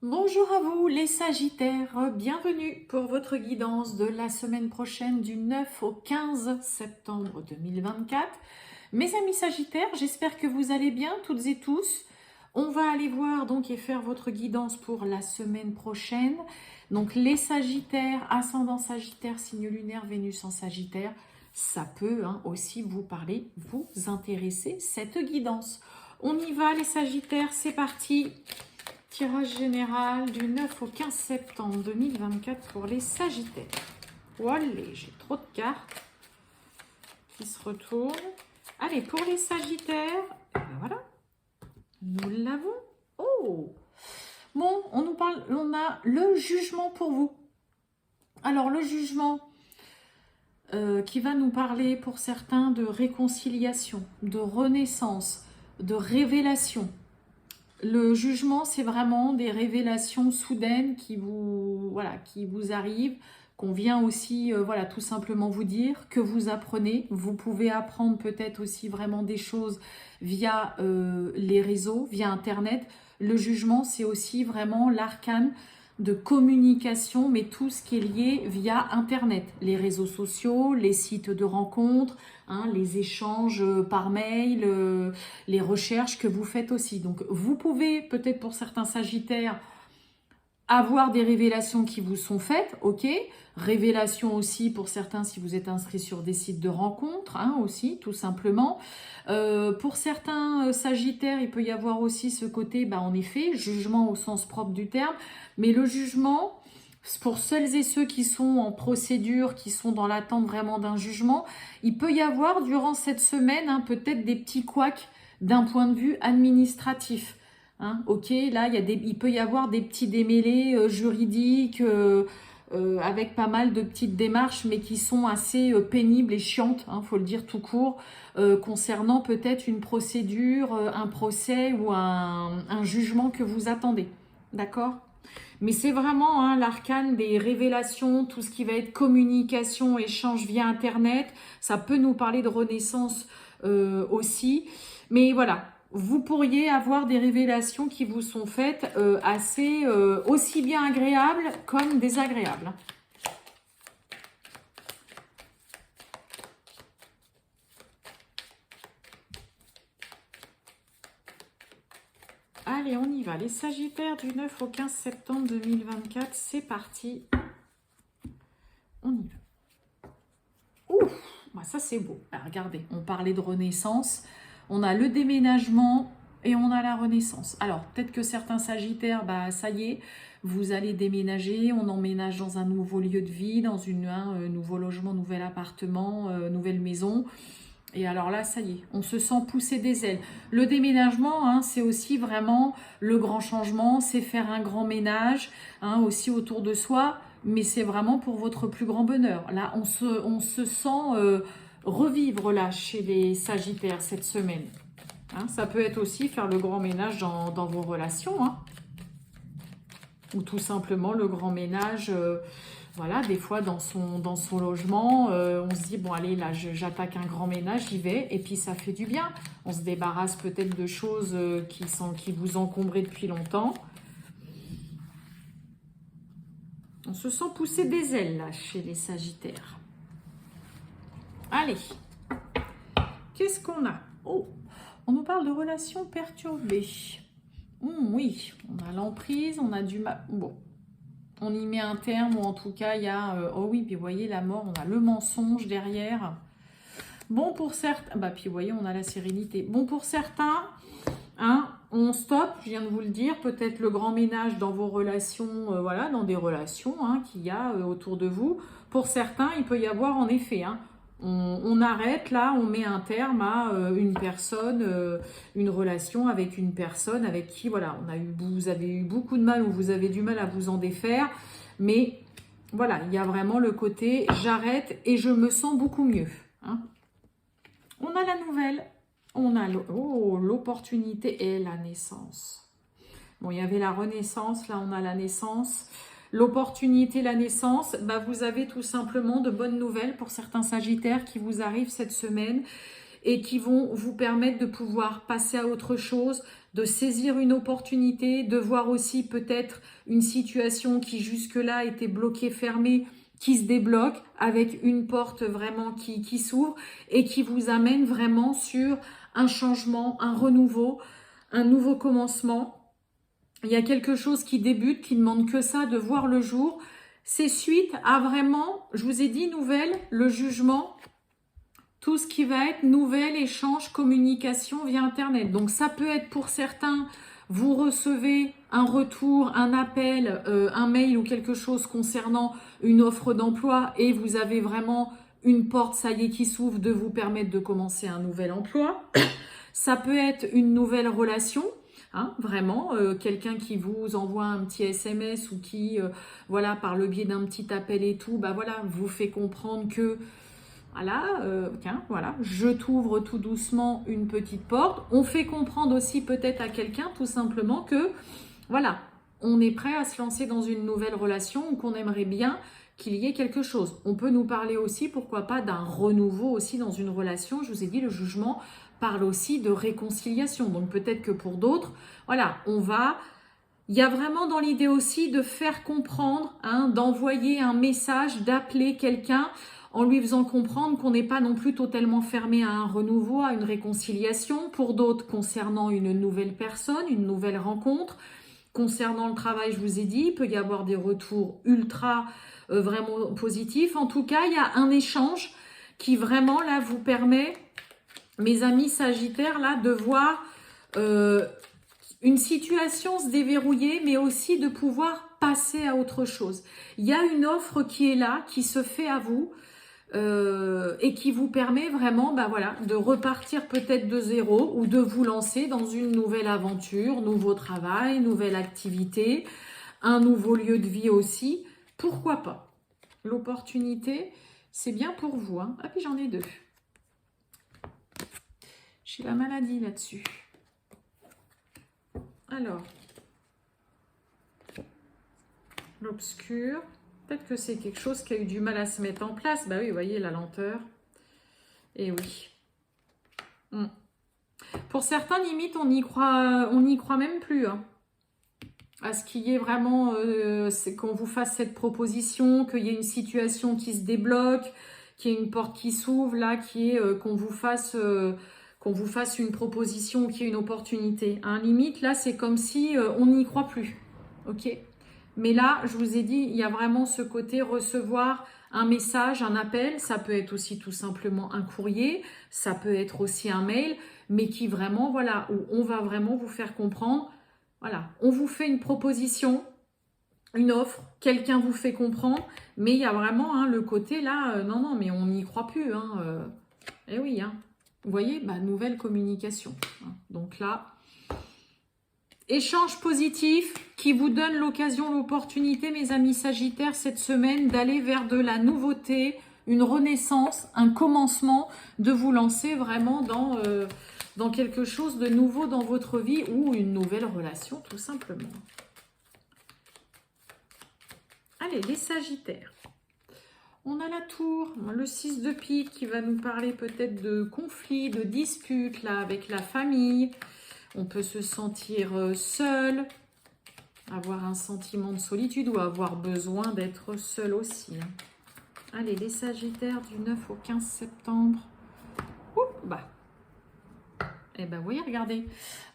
Bonjour à vous les Sagittaires, bienvenue pour votre guidance de la semaine prochaine du 9 au 15 septembre 2024. Mes amis Sagittaires, j'espère que vous allez bien toutes et tous. On va aller voir donc et faire votre guidance pour la semaine prochaine. Donc les Sagittaires, ascendant Sagittaire, signe lunaire, Vénus en Sagittaire, ça peut aussi vous parler, vous intéresser cette guidance. On y va les Sagittaires, c'est parti. Tirage général du 9 au 15 septembre 2024 pour les Sagittaires. Voilà, j'ai trop de cartes qui se retournent. Allez, pour les Sagittaires, ben voilà, nous l'avons. Oh, bon, on nous parle, on a le jugement pour vous. Alors, le jugement qui va nous parler pour certains de réconciliation, de renaissance, de révélation. Le jugement, c'est vraiment des révélations soudaines qui vous arrivent, qu'on vient aussi, tout simplement vous dire, que vous apprenez. Vous pouvez apprendre peut-être aussi vraiment des choses via les réseaux, via Internet. Le jugement, c'est aussi vraiment l'arcane de communication, mais tout ce qui est lié via Internet. Les réseaux sociaux, les sites de rencontres, les échanges par mail, les recherches que vous faites aussi. Donc vous pouvez peut-être pour certains Sagittaires avoir des révélations qui vous sont faites, ok. Révélations aussi pour certains si vous êtes inscrit sur des sites de rencontres, aussi, tout simplement. Pour certains Sagittaires, il peut y avoir aussi ce côté, en effet, jugement au sens propre du terme. Mais le jugement, pour celles et ceux qui sont en procédure, qui sont dans l'attente vraiment d'un jugement, il peut y avoir durant cette semaine peut-être des petits couacs d'un point de vue administratif. Ok, là, il peut y avoir des petits démêlés juridiques avec pas mal de petites démarches, mais qui sont assez pénibles et chiantes, faut le dire tout court, concernant peut-être une procédure, un procès ou un jugement que vous attendez. D'accord ? Mais c'est vraiment l'arcane des révélations, tout ce qui va être communication, échange via Internet. Ça peut nous parler de renaissance aussi. Mais voilà, vous pourriez avoir des révélations qui vous sont faites assez aussi bien agréables comme désagréables. Allez, on y va. Les Sagittaires du 9 au 15 septembre 2024, c'est parti. On y va. Ouf, ça c'est beau. Alors, regardez, on parlait de renaissance. On a le déménagement et on a la renaissance. Alors, peut-être que certains Sagittaires, ça y est, vous allez déménager. On emménage dans un nouveau lieu de vie, dans un nouveau logement, nouvel appartement, nouvelle maison. Et alors là, ça y est, on se sent pousser des ailes. Le déménagement, c'est aussi vraiment le grand changement, c'est faire un grand ménage, aussi autour de soi, mais c'est vraiment pour votre plus grand bonheur. Là, on se sent revivre là chez les Sagittaires cette semaine. Ça peut être aussi faire le grand ménage dans vos relations, ou tout simplement le grand ménage... voilà, des fois dans son logement, on se dit, bon allez, là j'attaque un grand ménage, j'y vais, et puis ça fait du bien. On se débarrasse peut-être de choses qui vous encombraient depuis longtemps. On se sent pousser des ailes là chez les Sagittaires. Allez, qu'est-ce qu'on a? Oh, on nous parle de relations perturbées. Oui, on a l'emprise, on a du mal... Bon, on y met un terme, ou en tout cas, il y a... oh oui, puis vous voyez, la mort, on a le mensonge derrière. Bon, pour certains... puis vous voyez, on a la sérénité. Bon, pour certains, on stoppe, je viens de vous le dire, peut-être le grand ménage dans vos relations, dans des relations qu'il y a autour de vous. Pour certains, il peut y avoir, en effet, on arrête là, on met un terme à une personne, une relation avec une personne avec qui, voilà, vous avez eu beaucoup de mal ou vous avez du mal à vous en défaire. Mais voilà, il y a vraiment le côté j'arrête et je me sens beaucoup mieux. On a la nouvelle, on a l'opportunité et la naissance. Bon, il y avait la renaissance, là on a la naissance. L'opportunité, la naissance, vous avez tout simplement de bonnes nouvelles pour certains Sagittaires qui vous arrivent cette semaine et qui vont vous permettre de pouvoir passer à autre chose, de saisir une opportunité, de voir aussi peut-être une situation qui jusque-là était bloquée, fermée, qui se débloque avec une porte vraiment qui s'ouvre et qui vous amène vraiment sur un changement, un renouveau, un nouveau commencement. Il y a quelque chose qui débute, qui ne demande que ça, de voir le jour. C'est suite à vraiment, je vous ai dit, nouvelle, le jugement, tout ce qui va être nouvel, échange, communication via Internet. Donc ça peut être pour certains, vous recevez un retour, un appel, un mail ou quelque chose concernant une offre d'emploi et vous avez vraiment une porte, ça y est, qui s'ouvre de vous permettre de commencer un nouvel emploi. Ça peut être une nouvelle relation. Hein, vraiment, quelqu'un qui vous envoie un petit SMS ou qui, voilà, par le biais d'un petit appel et tout, bah voilà, vous fait comprendre que voilà, tiens, voilà, je t'ouvre tout doucement une petite porte. On fait comprendre aussi peut-être à quelqu'un tout simplement que, voilà, on est prêt à se lancer dans une nouvelle relation ou qu'on aimerait bien qu'il y ait quelque chose. On peut nous parler aussi, pourquoi pas, d'un renouveau aussi dans une relation. Je vous ai dit, le jugement parle aussi de réconciliation. Donc peut-être que pour d'autres, voilà, il y a vraiment dans l'idée aussi de faire comprendre, hein, d'envoyer un message, d'appeler quelqu'un en lui faisant comprendre qu'on n'est pas non plus totalement fermé à un renouveau, à une réconciliation. Pour d'autres, concernant une nouvelle personne, une nouvelle rencontre. Concernant le travail, je vous ai dit, il peut y avoir des retours ultra vraiment positifs. En tout cas, il y a un échange qui vraiment là vous permet, mes amis Sagittaires, là, de voir une situation se déverrouiller, mais aussi de pouvoir passer à autre chose. Il y a une offre qui est là, qui se fait à vous et qui vous permet vraiment voilà, de repartir peut-être de zéro ou de vous lancer dans une nouvelle aventure, nouveau travail, nouvelle activité, un nouveau lieu de vie aussi. Pourquoi pas? L'opportunité, c'est bien pour vous. Hein. Ah, puis j'en ai deux. J'ai la maladie là-dessus. Alors, l'obscur. Peut-être que c'est quelque chose qui a eu du mal à se mettre en place. Bah oui, vous voyez la lenteur. Et oui. Pour certains, limite, on n'y croit même plus. Hein. À ce qu'il y ait vraiment, c'est qu'on vous fasse cette proposition, qu'il y ait une situation qui se débloque, qu'il y ait une porte qui s'ouvre, là, qui est qu'on vous fasse une proposition, qu'il y ait une opportunité. Hein. Limite, là, c'est comme si on n'y croit plus. Ok ? Mais là, je vous ai dit, il y a vraiment ce côté recevoir un message, un appel. Ça peut être aussi tout simplement un courrier. Ça peut être aussi un mail. Mais qui vraiment, voilà, où on va vraiment vous faire comprendre. Voilà, on vous fait une proposition, une offre. Quelqu'un vous fait comprendre. Mais il y a vraiment hein, le côté là, non, mais on n'y croit plus. Hein, eh oui, hein. Vous voyez, nouvelle communication. Hein. Donc là... Échange positif qui vous donne l'occasion, l'opportunité, mes amis Sagittaires, cette semaine, d'aller vers de la nouveauté, une renaissance, un commencement, de vous lancer vraiment dans quelque chose de nouveau dans votre vie ou une nouvelle relation, tout simplement. Allez, les Sagittaires. On a la tour, le 6 de pique qui va nous parler peut-être de conflits, de disputes là avec la famille. On peut se sentir seul, avoir un sentiment de solitude ou avoir besoin d'être seul aussi. Hein. Allez, les Sagittaires du 9 au 15 septembre. Ouh, eh ben oui, regardez,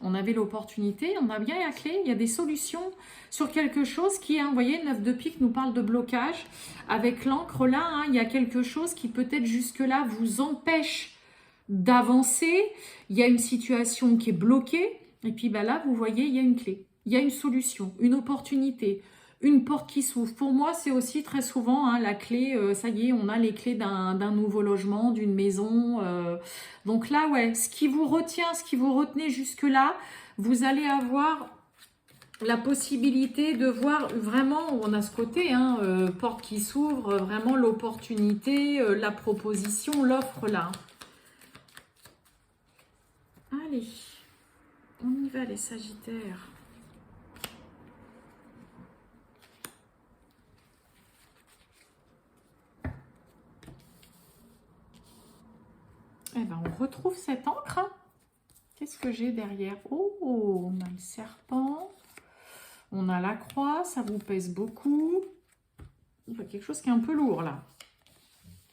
on avait l'opportunité, on a bien la clé, il y a des solutions sur quelque chose qui, hein, vous voyez, le 9 de pique nous parle de blocage. Avec l'encre là, hein, il y a quelque chose qui peut-être jusque-là vous empêche d'avancer, il y a une situation qui est bloquée, et puis là, vous voyez, il y a une clé, il y a une solution, une opportunité, une porte qui s'ouvre. Pour moi, c'est aussi très souvent hein, la clé, ça y est, on a les clés d'un nouveau logement, d'une maison. Donc là, ouais, ce qui vous retient, ce qui vous retenait jusque-là, vous allez avoir la possibilité de voir vraiment, on a ce côté, hein, porte qui s'ouvre, vraiment l'opportunité, la proposition, l'offre là. Allez, on y va les Sagittaires. Eh ben, on retrouve cette encre. Hein. Qu'est-ce que j'ai derrière? Oh, on a le serpent. On a la croix, ça vous pèse beaucoup. Il y a quelque chose qui est un peu lourd là.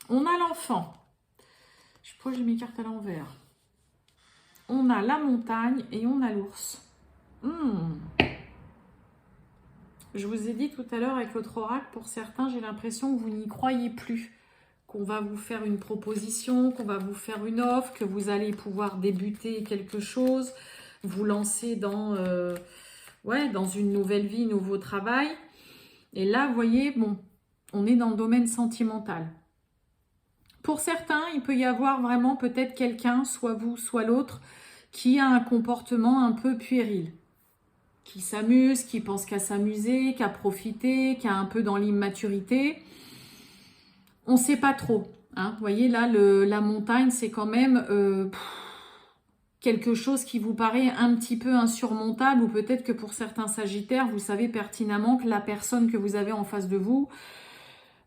On a l'enfant. Je sais pas, j'ai mes cartes à l'envers. On a la montagne et on a l'ours. Je vous ai dit tout à l'heure avec votre oracle, pour certains, j'ai l'impression que vous n'y croyez plus. Qu'on va vous faire une proposition, qu'on va vous faire une offre, que vous allez pouvoir débuter quelque chose, vous lancer dans, dans une nouvelle vie, nouveau travail. Et là, vous voyez, bon, on est dans le domaine sentimental. Pour certains, il peut y avoir vraiment peut-être quelqu'un, soit vous, soit l'autre, qui a un comportement un peu puéril. Qui s'amuse, qui pense qu'à s'amuser, qu'à profiter, qui est un peu dans l'immaturité. On ne sait pas trop. Hein. Vous voyez, là, la montagne, c'est quand même quelque chose qui vous paraît un petit peu insurmontable, ou peut-être que pour certains sagittaires, vous savez pertinemment que la personne que vous avez en face de vous,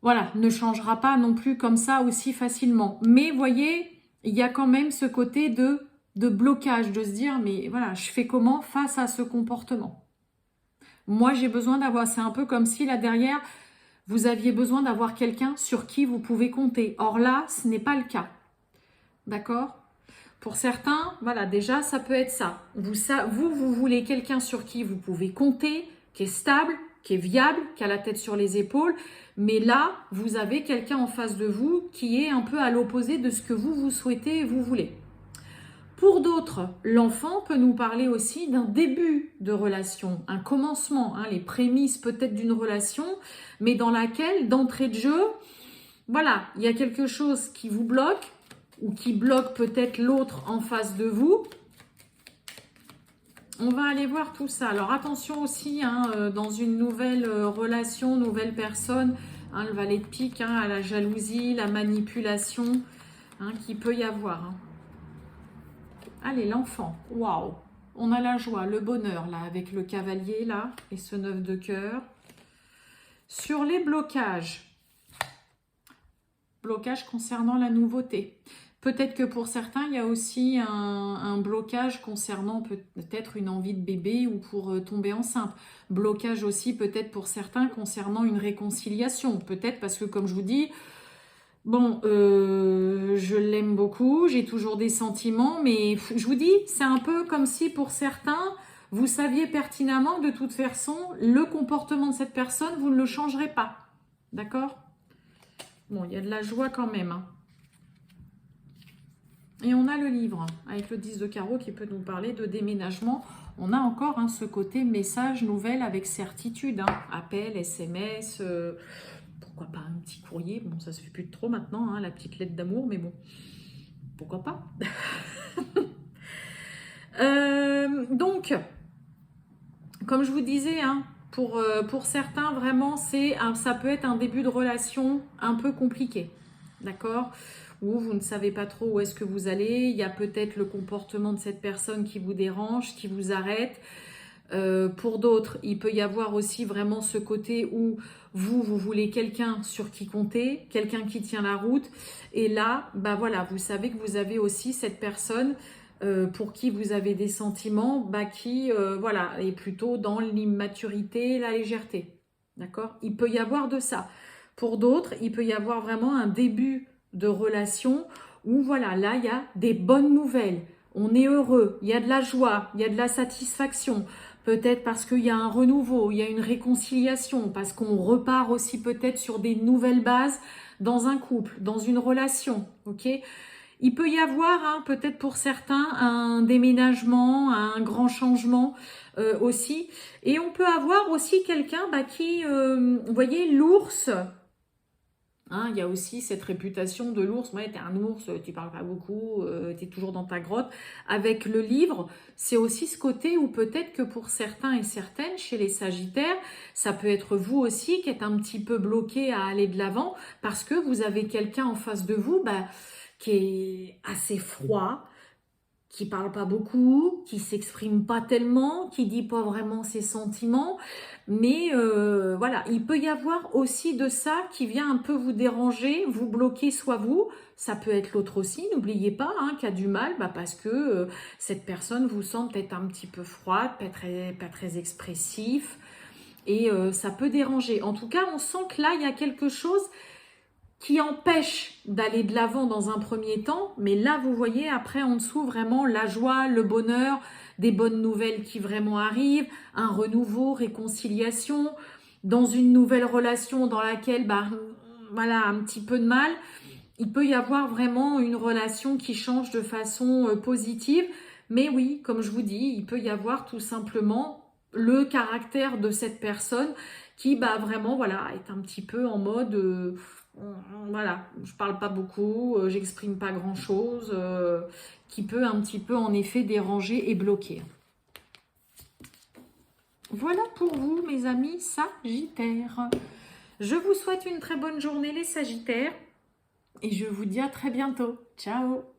voilà, ne changera pas non plus comme ça aussi facilement. Mais vous voyez, il y a quand même ce côté de blocage, de se dire, mais voilà, je fais comment face à ce comportement? Moi, j'ai besoin d'avoir, c'est un peu comme si là derrière, vous aviez besoin d'avoir quelqu'un sur qui vous pouvez compter. Or là, ce n'est pas le cas. D'accord? Pour certains, voilà, déjà, ça peut être ça. Vous voulez quelqu'un sur qui vous pouvez compter, qui est stable, qui est viable, qui a la tête sur les épaules. Mais là, vous avez quelqu'un en face de vous qui est un peu à l'opposé de ce que vous souhaitez et vous voulez. Pour d'autres, l'enfant peut nous parler aussi d'un début de relation, un commencement, hein, les prémices peut-être d'une relation, mais dans laquelle, d'entrée de jeu, voilà, il y a quelque chose qui vous bloque ou qui bloque peut-être l'autre en face de vous. On va aller voir tout ça. Alors attention aussi, hein, dans une nouvelle relation, nouvelle personne, hein, le valet de pique, hein, à la jalousie, la manipulation, hein, qu'il peut y avoir. Hein. Allez, l'enfant, waouh! On a la joie, le bonheur, là, avec le cavalier, là, et ce 9 de cœur. Sur les blocages, blocage concernant la nouveauté. Peut-être que pour certains, il y a aussi un blocage concernant peut-être une envie de bébé ou pour tomber enceinte. Blocage aussi peut-être pour certains concernant une réconciliation. Peut-être parce que, comme je vous dis, bon, je l'aime beaucoup, j'ai toujours des sentiments, mais je vous dis, c'est un peu comme si pour certains, vous saviez pertinemment que de toute façon, le comportement de cette personne, vous ne le changerez pas. D'accord? Bon, il y a de la joie quand même. Hein. Et on a le livre, avec le 10 de carreau qui peut nous parler de déménagement. On a encore hein, ce côté message, nouvelle avec certitude. Hein. Appel, SMS... pourquoi pas un petit courrier? Bon, ça se fait plus de trop maintenant, hein, la petite lettre d'amour, mais bon, pourquoi pas? Donc, comme je vous disais, hein, pour certains, vraiment, ça peut être un début de relation un peu compliqué, d'accord? Où vous ne savez pas trop où est-ce que vous allez, il y a peut-être le comportement de cette personne qui vous dérange, qui vous arrête. Pour d'autres, il peut y avoir aussi vraiment ce côté où vous voulez quelqu'un sur qui compter, quelqu'un qui tient la route. Et là, bah voilà, vous savez que vous avez aussi cette personne pour qui vous avez des sentiments, bah qui voilà, est plutôt dans l'immaturité, la légèreté. D'accord? Il peut y avoir de ça. Pour d'autres, il peut y avoir vraiment un début de relation où voilà, là, il y a des bonnes nouvelles. On est heureux, il y a de la joie, il y a de la satisfaction. Peut-être parce qu'il y a un renouveau, il y a une réconciliation, parce qu'on repart aussi peut-être sur des nouvelles bases dans un couple, dans une relation, ok? Il peut y avoir, hein, peut-être pour certains, un déménagement, un grand changement aussi. Et on peut avoir aussi quelqu'un qui, vous voyez, l'ours... Hein, il y a aussi cette réputation de l'ours. Ouais, t'es un ours, tu parles pas beaucoup, t'es toujours dans ta grotte. Avec le livre, c'est aussi ce côté où peut-être que pour certains et certaines, chez les Sagittaires, ça peut être vous aussi qui êtes un petit peu bloqué à aller de l'avant parce que vous avez quelqu'un en face de vous qui est assez froid, qui parle pas beaucoup, qui s'exprime pas tellement, qui dit pas vraiment ses sentiments, mais voilà, il peut y avoir aussi de ça qui vient un peu vous déranger, vous bloquer, soit vous, ça peut être l'autre aussi, n'oubliez pas, hein, qui a du mal, parce que cette personne vous semble peut-être un petit peu froide, pas très expressif, et ça peut déranger. En tout cas, on sent que là, il y a quelque chose qui empêche d'aller de l'avant dans un premier temps, mais là vous voyez après en dessous vraiment la joie, le bonheur, des bonnes nouvelles qui vraiment arrivent, un renouveau, réconciliation, dans une nouvelle relation dans laquelle voilà un petit peu de mal, il peut y avoir vraiment une relation qui change de façon positive, mais oui, comme je vous dis, il peut y avoir tout simplement le caractère de cette personne qui vraiment voilà est un petit peu en mode voilà, je parle pas beaucoup, j'exprime pas grand chose, qui peut un petit peu en effet déranger et bloquer. Voilà pour vous mes amis Sagittaires. Je vous souhaite une très bonne journée les Sagittaires et je vous dis à très bientôt. Ciao!